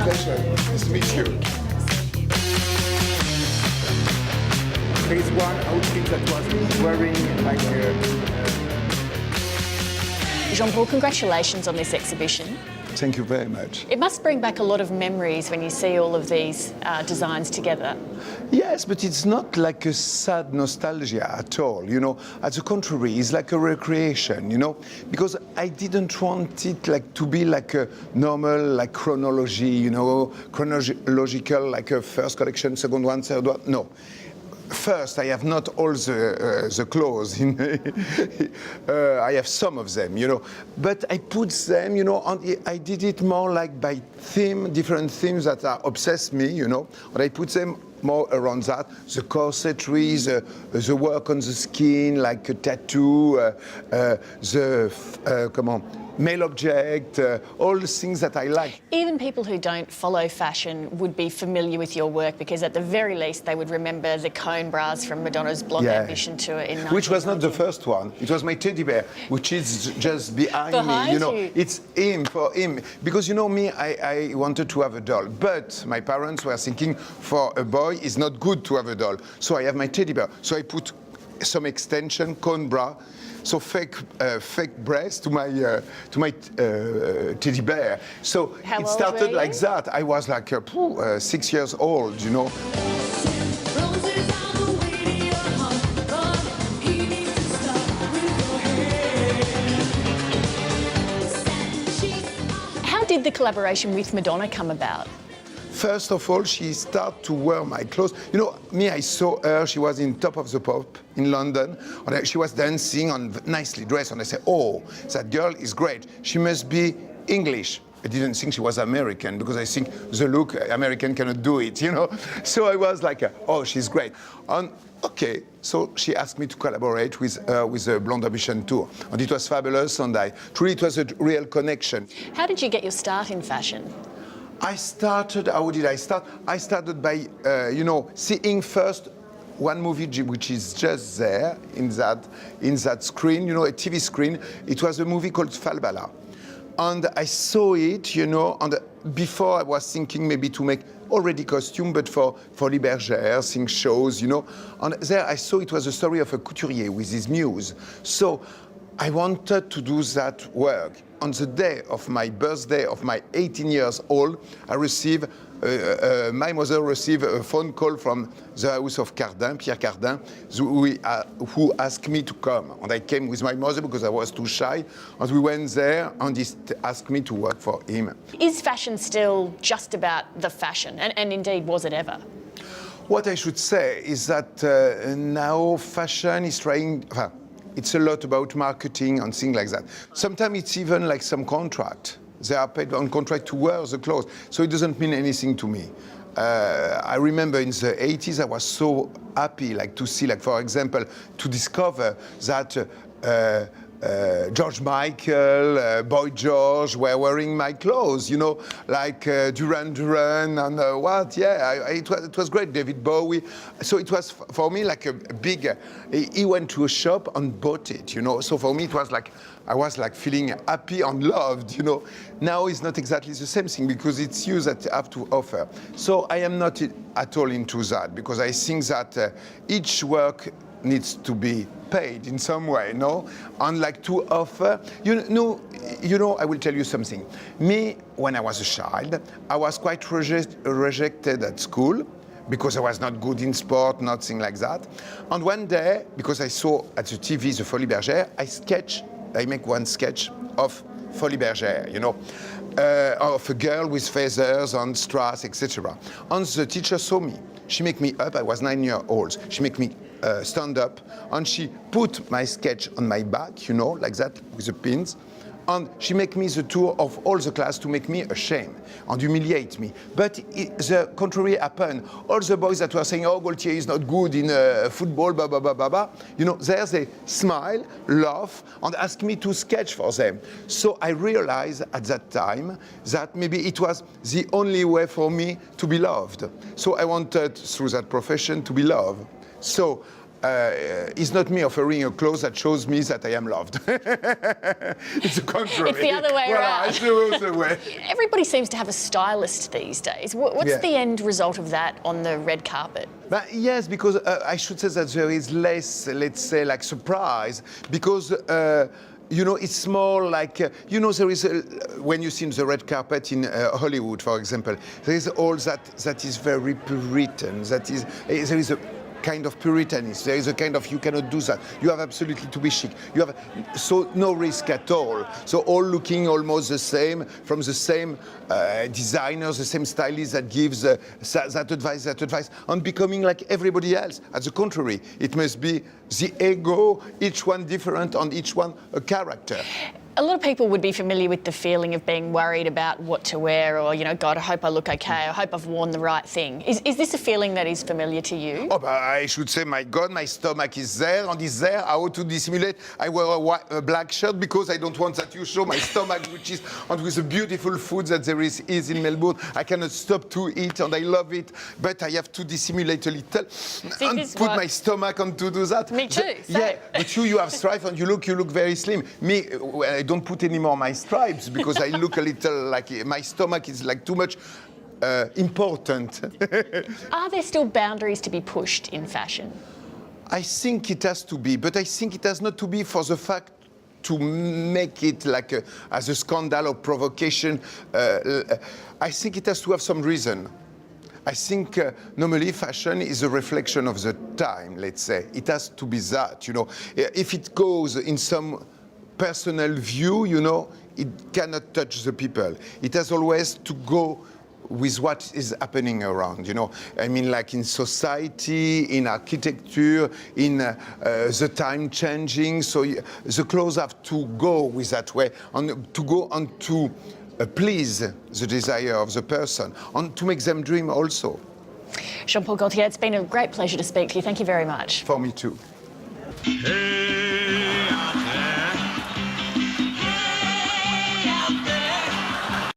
Pleasure. Nice to meet you. There is one outfit that was wearing like Jean-Paul, congratulations on this exhibition. Thank you very much. It must bring back a lot of memories when you see all of these designs together. Yes, but it's not like a sad nostalgia at all, you know. At the contrary, it's like a recreation, you know, because I didn't want it like to be like a normal, like chronology, you know, chronological, like a first collection, second one, third one. No. First, I have not all the clothes. I have some of them, you know. But I put them, you know, I did it more like by theme, different themes that are obsessed me, you know. And I put them more around that. The corsetry, the work on the skin, like a tattoo, male object, all the things that I like. Even people who don't follow fashion would be familiar with your work because at the very least they would remember the cone bras from Madonna's Blonde Ambition tour in 1990. Which was not the first one. It was my teddy bear, which is just behind me. You know, it's him, for him. Because you know me, I wanted to have a doll, but my parents were thinking for a boy it's not good to have a doll. So I have my teddy bear. So I put some extension, cone bra, so fake breast to my teddy bear. So it started like that. I was like 6 years old, you know. How did the collaboration with Madonna come about? First of all, she started to wear my clothes. You know, me, I saw her, she was in Top of the Pop in London, and she was dancing and nicely dressed, and I said, oh, that girl is great. She must be English. I didn't think she was American, because I think the look, American cannot do it, you know? So I was like, oh, she's great. And okay, so she asked me to collaborate with the Blonde Ambition tour, and it was fabulous, and truly it was a real connection. How did you get your start in fashion? I started, how did I start? I started by, you know, seeing first one movie which is just there in that screen, you know, a TV screen. It was a movie called Falbala. And I saw it, you know, and before I was thinking maybe to make already costume, but for Folie Bergère, sing shows, you know. And there I saw it was a story of a couturier with his muse. So I wanted to do that work. On the day of my birthday of my 18 years old, I received, my mother received a phone call from the house of Cardin, Pierre Cardin, who asked me to come. And I came with my mother because I was too shy. And we went there, and he asked me to work for him. Is fashion still just about the fashion? And indeed, was it ever? What I should say is that now fashion is trying... It's a lot about marketing and things like that. Sometimes it's even like some contract. They are paid on contract to wear the clothes, so it doesn't mean anything to me. I remember in the 80s, I was so happy, like to see, like for example, to discover that George Michael, Boy George were wearing my clothes, you know, like Duran Duran and it was great, David Bowie. So it was for me like a big, he went to a shop and bought it, you know. So for me it was like, I was like feeling happy and loved, you know. Now it's not exactly the same thing because it's you that have to offer. So I am not at all into that because I think that each work needs to be paid in some way, no? And like to offer, you know, I will tell you something. Me, when I was a child, I was quite rejected at school because I was not good in sport, nothing like that. And one day, because I saw at the TV the Folie Bergère, I make one sketch of Folie Bergère, you know, of a girl with feathers and strass, etc. And the teacher saw me. She make me up, I was 9 years old. She make me stand up, and she put my sketch on my back, you know, like that, with the pins. And she make me the tour of all the class to make me ashamed and humiliate me. But the contrary happened. All the boys that were saying, oh, Gaultier is not good in football, blah, blah, blah, blah, blah. You know, there they smile, laugh, and ask me to sketch for them. So I realized at that time that maybe it was the only way for me to be loved. So I wanted, through that profession, to be loved. So is not me offering a clothes that shows me that I am loved. It's the contrary. It's the other way around. It's the other way. Everybody seems to have a stylist these days. What's the end result of that on the red carpet? But yes, because I should say that there is less, let's say, like surprise, because you know, it's more like, you know, there is, when you see the red carpet in Hollywood, for example, there is all that is very Puritan, there is a kind of Puritanism, there is a kind of, you cannot do that, you have absolutely to be chic, you have, so no risk at all, so all looking almost the same, from the same designers, the same stylist that gives that advice, and becoming like everybody else. At the contrary, it must be the ego, each one different, and each one a character. A lot of people would be familiar with the feeling of being worried about what to wear, or, you know, God, I hope I look okay, I hope I've worn the right thing. Is this a feeling that is familiar to you? Oh, but I should say, my God, my stomach is there, and is there. How to dissimulate? I wear a black shirt because I don't want that you show my stomach, which is, and with the beautiful food that there is in Melbourne. I cannot stop to eat, and I love it, but I have to dissimulate a little, and put my stomach on to do that. Me too, yeah, but you have stripes, and you look very slim. Me, I don't put any more my stripes because I look a little like my stomach is like too much important. Are there still boundaries to be pushed in fashion? I think it has to be, but I think it has not to be for the fact to make it like as a scandal or provocation. I think it has to have some reason. I think normally fashion is a reflection of the time, let's say. It has to be that, you know. If it goes in some personal view, you know, it cannot touch the people. It has always to go with what is happening around, you know. I mean, like in society, in architecture, in the time changing. So the clothes have to go with that way, and to go on to please the desire of the person, and to make them dream also. Jean-Paul Gaultier, it's been a great pleasure to speak to you. Thank you very much. For me too. Hey.